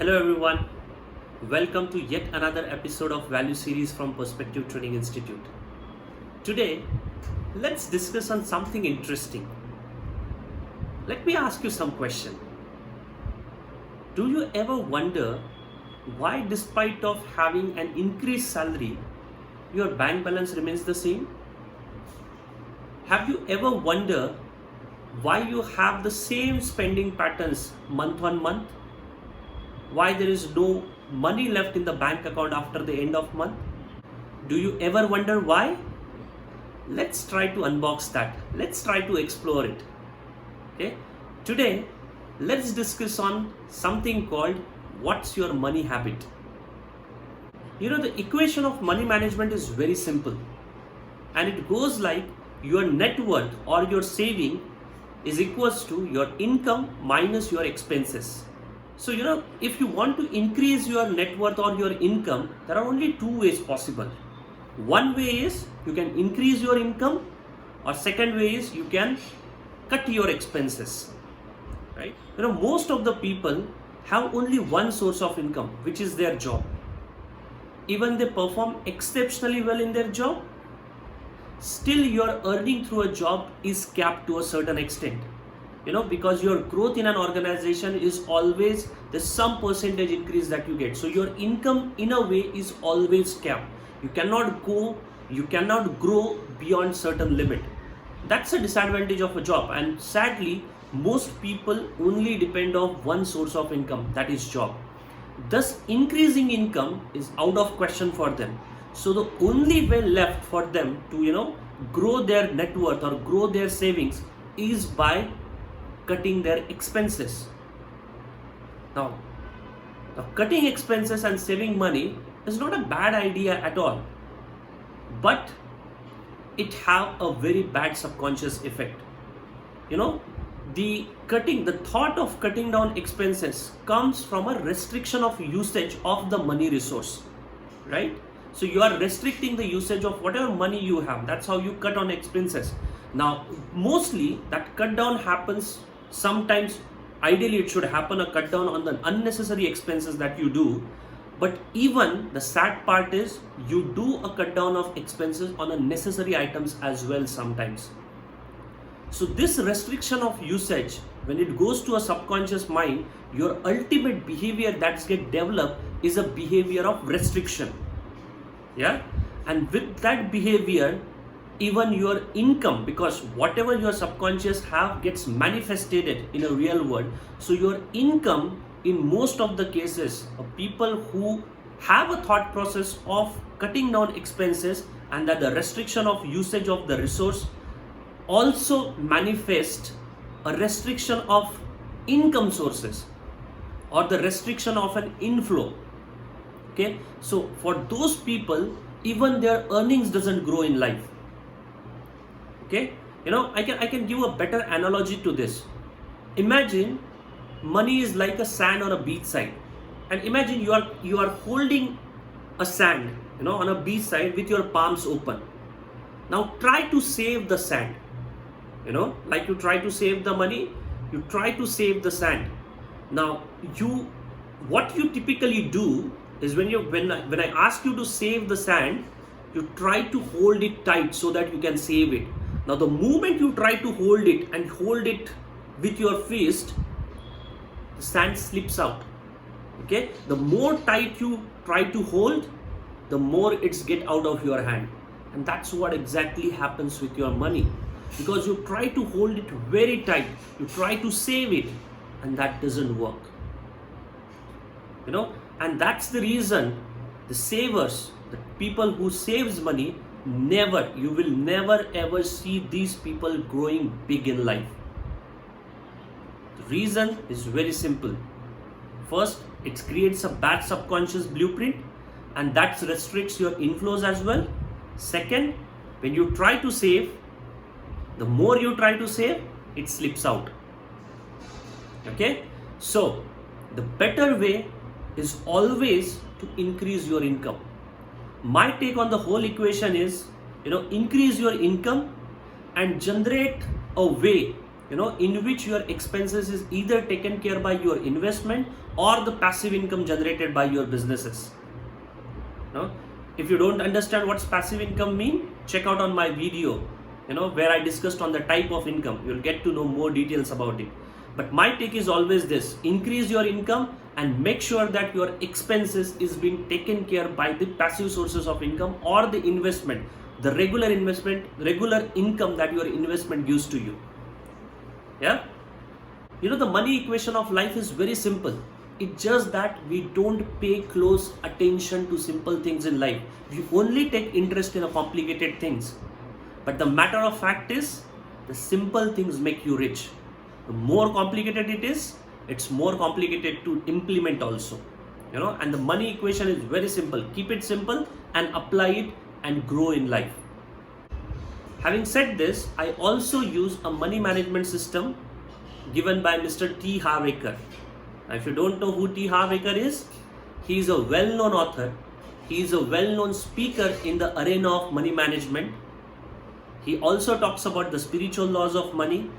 Hello everyone, welcome to yet another episode of Value Series from Perspective Training Institute. Today, let's discuss on something interesting. Let me ask you some question. Do you ever wonder why despite of having an increased salary, your bank balance remains the same? Have you ever wondered why you have the same spending patterns month on month? Why there is no money left in the bank account after the end of month? Do you ever wonder why? Let's try to unbox that. Let's try to explore it. Okay? Today, let's discuss on something called what's your money habit. The equation of money management is very simple. And it goes like your net worth or your saving is equals to your income minus your expenses. So, if you want to increase your net worth or your income, there are only two ways possible. One way is you can increase your income, or second way is you can cut your expenses, right? Most of the people have only one source of income, which is their job. Even they perform exceptionally well in their job, still your earning through a job is capped to a certain extent. Because your growth in an organization is always, there's some percentage increase that you get. So your income in a way is always capped. You cannot grow beyond certain limit. That's a disadvantage of a job. And sadly, most people only depend on one source of income, that is job. Thus, increasing income is out of question for them. So the only way left for them to, grow their net worth or grow their savings is by cutting their expenses. Now, cutting expenses and saving money is not a bad idea at all, but it have a very bad subconscious effect. The thought of cutting down expenses comes from a restriction of usage of the money resource, right? So you are restricting the usage of whatever money you have. That's how you cut on expenses. Now, mostly that cut down happens sometimes. Ideally, it should happen a cut down on the unnecessary expenses that you do. But even the sad part is you do a cut down of expenses on the necessary items as well sometimes. So this restriction of usage, when it goes to a subconscious mind, your ultimate behavior that's get developed is a behavior of restriction. Yeah, and with that behavior, even your income, because whatever your subconscious have gets manifested in a real world. So your income, in most of the cases, people who have a thought process of cutting down expenses and that the restriction of usage of the resource also manifest a restriction of income sources or the restriction of an inflow. Okay, so for those people, even their earnings doesn't grow in life. Okay, I can give a better analogy to this. Imagine money is like a sand on a beach side, and imagine you are holding a sand, on a beach side with your palms open. Now try to save the sand. Like you try to save the money, you try to save the sand. Now what you typically do is when I ask you to save the sand, you try to hold it tight so that you can save it. Now the moment you try to hold it and hold it with your fist, the sand slips out. Okay, the more tight you try to hold, the more it's get out of your hand. And that's what exactly happens with your money, because you try to hold it very tight, you try to save it, and that doesn't work. And that's the reason the savers, the people who saves money, you will never ever see these people growing big in life. The reason is very simple. First, it creates a bad subconscious blueprint, and that restricts your inflows as well. Second, when you try to save, the more you try to save, it slips out. Okay, so the better way is always to increase your income. My take on the whole equation is, increase your income and generate a way, in which your expenses is either taken care by your investment or the passive income generated by your businesses. No? If you don't understand what's passive income mean, check out on my video, where I discussed on the type of income. You'll get to know more details about it. But my take is always this: increase your income and make sure that your expenses is being taken care by the passive sources of income or the investment, the regular income that your investment gives to you. Yeah? The money equation of life is very simple. It's just that we don't pay close attention to simple things in life. We only take interest in the complicated things. But the matter of fact is, the simple things make you rich. The more complicated it is, it's more complicated to implement also. And the money equation is very simple. Keep it simple and apply it and grow in life. Having said this, I also use a money management system given by Mr. T. Harv Eker. Now, if you don't know who T. Harv Eker is, he is a well-known author. He is a well-known speaker in the arena of money management. He also talks about the spiritual laws of money.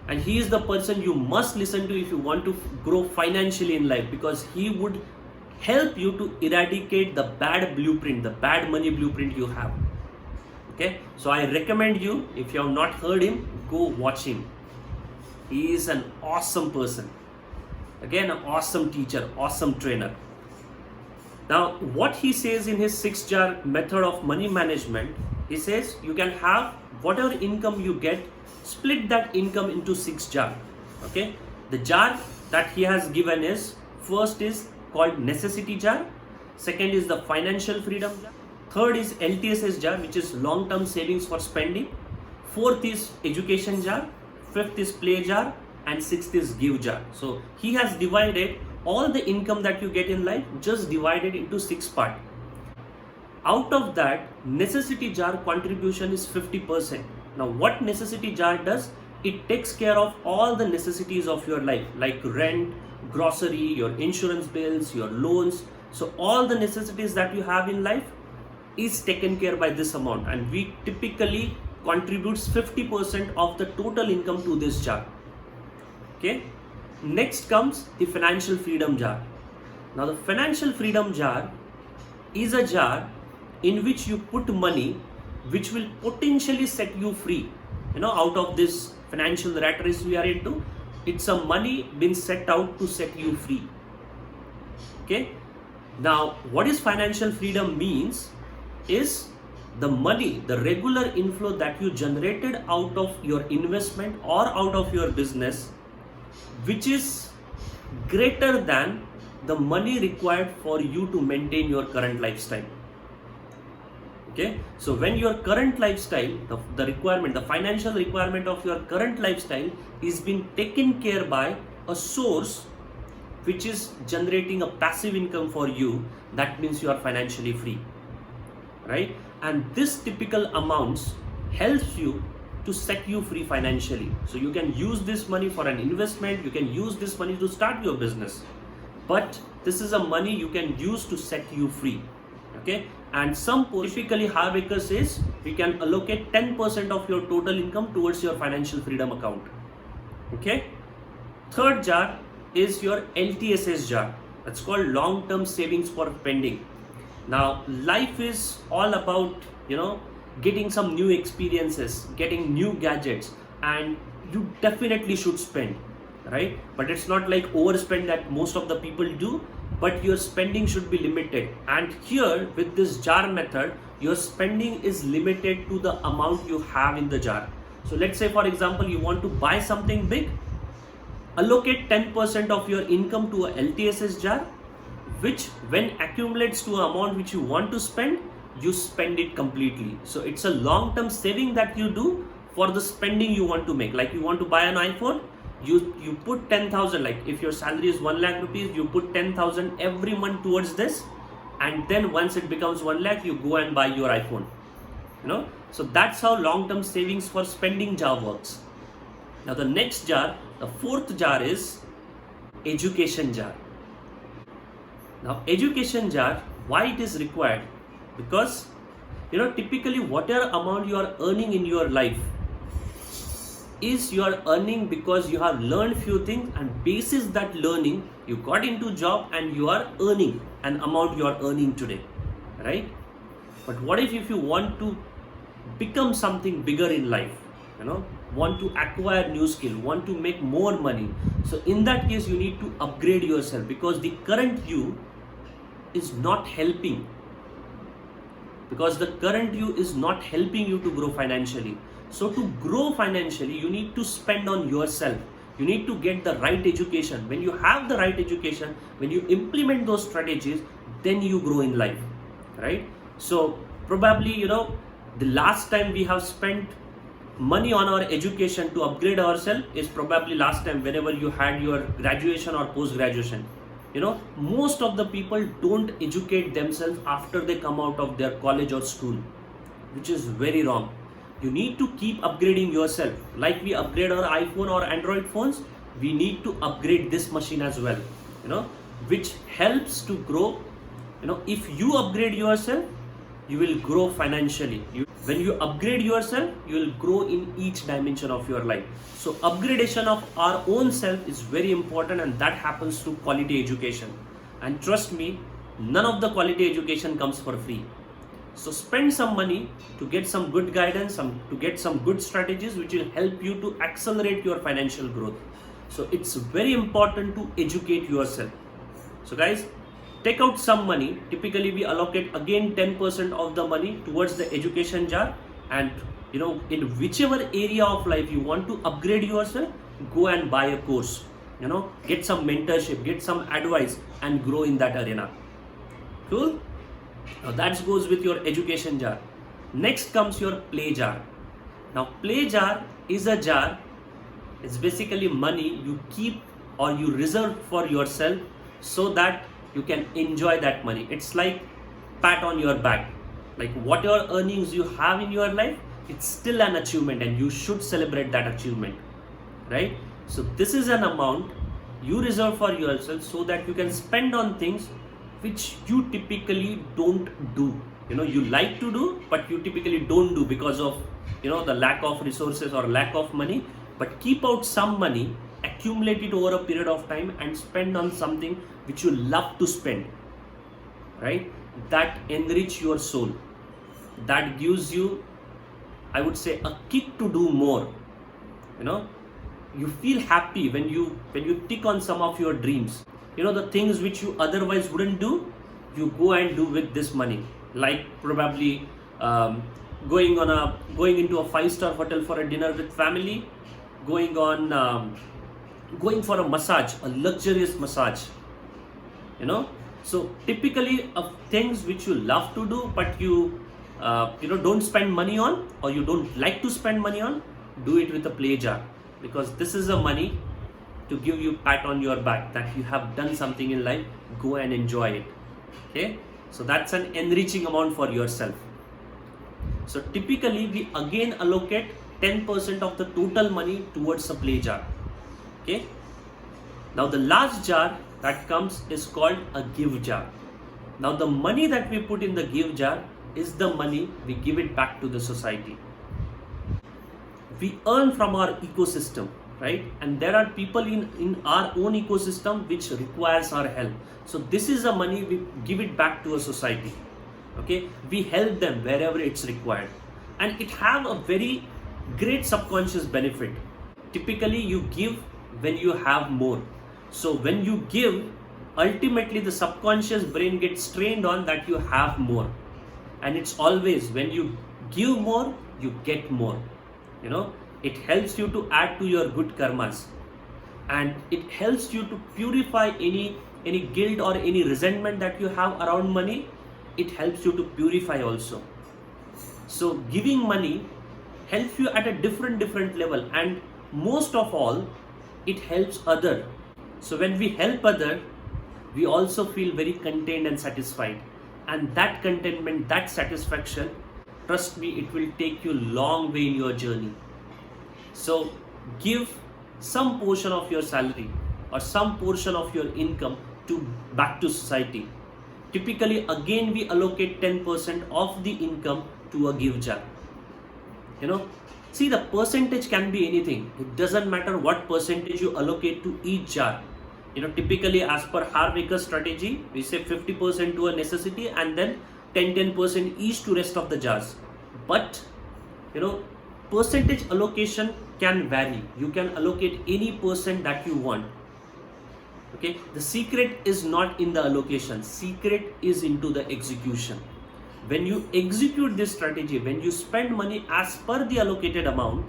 And he is the person you must listen to if you want to grow financially in life, because he would help you to eradicate the bad blueprint, the bad money blueprint you have. Okay, so I recommend you, if you have not heard him, go watch him. He is an awesome person. Again, an awesome teacher, awesome trainer. Now, what he says in his 6-jar method of money management, he says you can have whatever income you get, split that income into 6 jars. Okay, the jar that he has given is, first is called necessity jar, second is the financial freedom jar, third is LTSS jar, which is long term savings for spending, fourth is education jar, fifth is play jar, and sixth is give jar. So he has divided all the income that you get in life, just divided into 6 parts. Out of that, necessity jar contribution is 50%. Now, what necessity jar does? It takes care of all the necessities of your life, like rent, grocery, your insurance bills, your loans. So all the necessities that you have in life is taken care by this amount, and we typically contributes 50% of the total income to this jar. Okay. Next comes the financial freedom jar. Now, the financial freedom jar is a jar in which you put money which will potentially set you free, out of this financial rat race we are into. It's a money been set out to set you free. Okay. Now, what is financial freedom means is the money, the regular inflow that you generated out of your investment or out of your business, which is greater than the money required for you to maintain your current lifestyle. Okay, so when your current lifestyle, the financial requirement of your current lifestyle is being taken care by a source which is generating a passive income for you, that means you are financially free, right? And this typical amounts helps you to set you free financially. So you can use this money for an investment, you can use this money to start your business, but this is a money you can use to set you free. Okay, and typically Harv Eker says we can allocate 10% of your total income towards your financial freedom account. Okay, third jar is your LTSS jar. That's called long term savings for spending. Now, life is all about getting some new experiences, getting new gadgets, and you definitely should spend, right? But it's not like overspend that most of the people do, but your spending should be limited. And here with this jar method, your spending is limited to the amount you have in the jar. So let's say, for example, you want to buy something big, allocate 10% of your income to a LTSS jar, which when accumulates to an amount which you want to spend, you spend it completely. So it's a long-term saving that you do for the spending you want to make. Like you want to buy an iPhone, you put 10,000, like if your salary is 1 lakh rupees, you put 10,000 every month towards this, and then once it becomes 1 lakh, you go and buy your iPhone. So that's how long-term savings for spending jar works. Now the next jar, the fourth jar, is education jar. Now education jar, why it is required? Because typically whatever amount you are earning in your life, is you are earning because you have learned few things, and basis that learning you got into job and you are earning an amount you are earning today, right? But what if you want to become something bigger in life, want to acquire new skill, want to make more money? So in that case you need to upgrade yourself, because the current you is not helping, to grow financially. So to grow financially, you need to spend on yourself. You need to get the right education. When you have the right education, when you implement those strategies, then you grow in life, right? So probably, the last time we have spent money on our education to upgrade ourselves is probably last time whenever you had your graduation or post-graduation. Most of the people don't educate themselves after they come out of their college or school, which is very wrong. You need to keep upgrading yourself. Like we upgrade our iPhone or Android phones, we need to upgrade this machine as well, which helps to grow. If you upgrade yourself, you will grow financially. When you upgrade yourself, you will grow in each dimension of your life. So upgradation of our own self is very important, and that happens through quality education. And trust me, none of the quality education comes for free. So spend some money to get some good guidance, to get some good strategies which will help you to accelerate your financial growth. So it's very important to educate yourself. So guys, take out some money. Typically we allocate again 10% of the money towards the education jar, and in whichever area of life you want to upgrade yourself, go and buy a course, get some mentorship, get some advice, and grow in that arena. Cool. Now that goes with your education jar. Next comes your play jar. Now play jar is a jar. It's basically money you keep or you reserve for yourself so that you can enjoy that money. It's like pat on your back. Like whatever earnings you have in your life, it's still an achievement and you should celebrate that achievement, right? So this is an amount you reserve for yourself so that you can spend on things which you typically don't do. You like to do, but you typically don't do because of the lack of resources or lack of money. But keep out some money, accumulate it over a period of time, and spend on something which you love to spend, right? That enrich your soul, that gives you, I would say, a kick to do more. You feel happy when you tick on some of your dreams. The things which you otherwise wouldn't do, you go and do with this money. Like probably going into a 5-star hotel for a dinner with family, going for a massage, a luxurious massage. So typically of things which you love to do, but you don't spend money on, or you don't like to spend money on, do it with a play jar, because this is a money to give you pat on your back that you have done something in life. Go and enjoy it. Okay, so that's an enriching amount for yourself. So typically we again allocate 10% of the total money towards a play jar. Okay, now the last jar that comes is called a give jar. Now the money that we put in the give jar is the money we give it back to the society. We earn from our ecosystem, right? And there are people in our own ecosystem which requires our help. So this is the money we give it back to a society. Okay, we help them wherever it's required, and it have a very great subconscious benefit. Typically you give when you have more. So when you give, ultimately the subconscious brain gets trained on that you have more, and it's always when you give more, you get more. It helps you to add to your good karmas, and it helps you to purify any guilt or any resentment that you have around money. It helps you to purify also. So giving money helps you at a different level, and most of all, it helps other. So when we help other, we also feel very contained and satisfied, and that contentment, that satisfaction, trust me, it will take you long way in your journey. So give some portion of your salary or some portion of your income back to society. Typically again we allocate 10% of the income to a give jar. See, the percentage can be anything. It doesn't matter what percentage you allocate to each jar. Typically as per Harvicker strategy, we say 50% to a necessity and then 10% each to rest of the jars. But percentage allocation can vary. You can allocate any percent that you want. Okay, the secret is not in the allocation. Secret is into the execution. When you execute this strategy, when you spend money as per the allocated amount,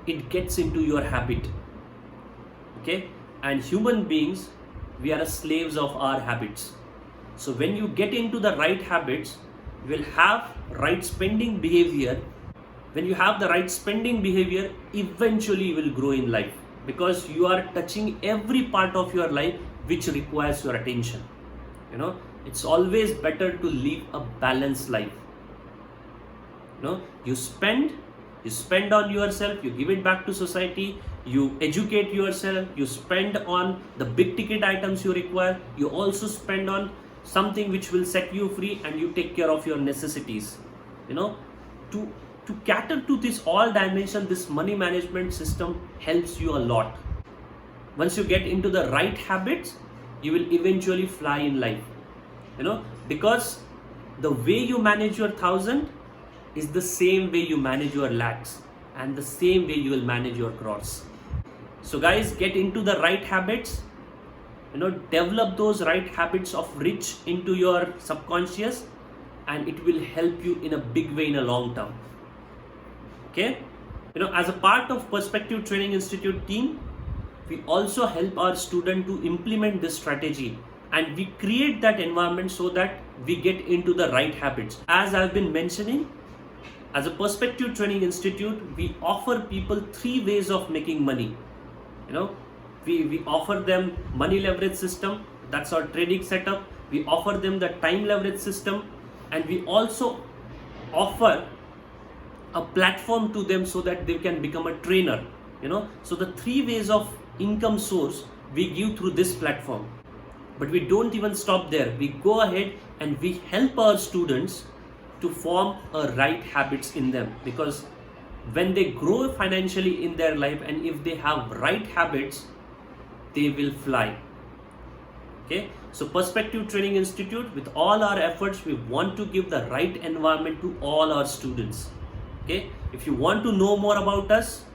it gets into your habit. Okay, and human beings, we are slaves of our habits. So when you get into the right habits, you will have right spending behavior. When you have the right spending behavior, eventually you will grow in life, because you are touching every part of your life which requires your attention. It's always better to live a balanced life. You spend on yourself, you give it back to society, you educate yourself, you spend on the big ticket items you require, you also spend on something which will set you free, and you take care of your necessities. To cater to this all dimension, this money management system helps you a lot. Once you get into the right habits, you will eventually fly in life. Because the way you manage your 1,000 is the same way you manage your lakhs, and the same way you will manage your crores. So guys, get into the right habits. Develop those right habits of rich into your subconscious, and it will help you in a big way in a long term. Okay, as a part of Perspective Training Institute team, we also help our student to implement this strategy, and we create that environment so that we get into the right habits. As I've been mentioning, as a Perspective Training Institute, we offer people 3 ways of making money. We offer them money leverage system, that's our trading setup. We offer them the time leverage system, and we also offer a platform to them so that they can become a trainer. So the 3 ways of income source we give through this platform. But we don't even stop there. We go ahead and we help our students to form a right habits in them, because when they grow financially in their life, and if they have right habits, they will fly. Okay, so Perspective Training Institute, with all our efforts, we want to give the right environment to all our students. Okay, if you want to know more about us,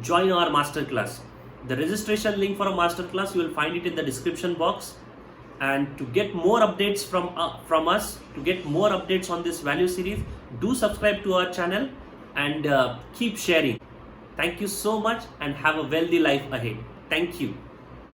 join our masterclass. The registration link for a masterclass, you will find it in the description box. And to get more updates from us, to get more updates on this value series, do subscribe to our channel and keep sharing. Thank you so much, and have a wealthy life ahead. Thank you.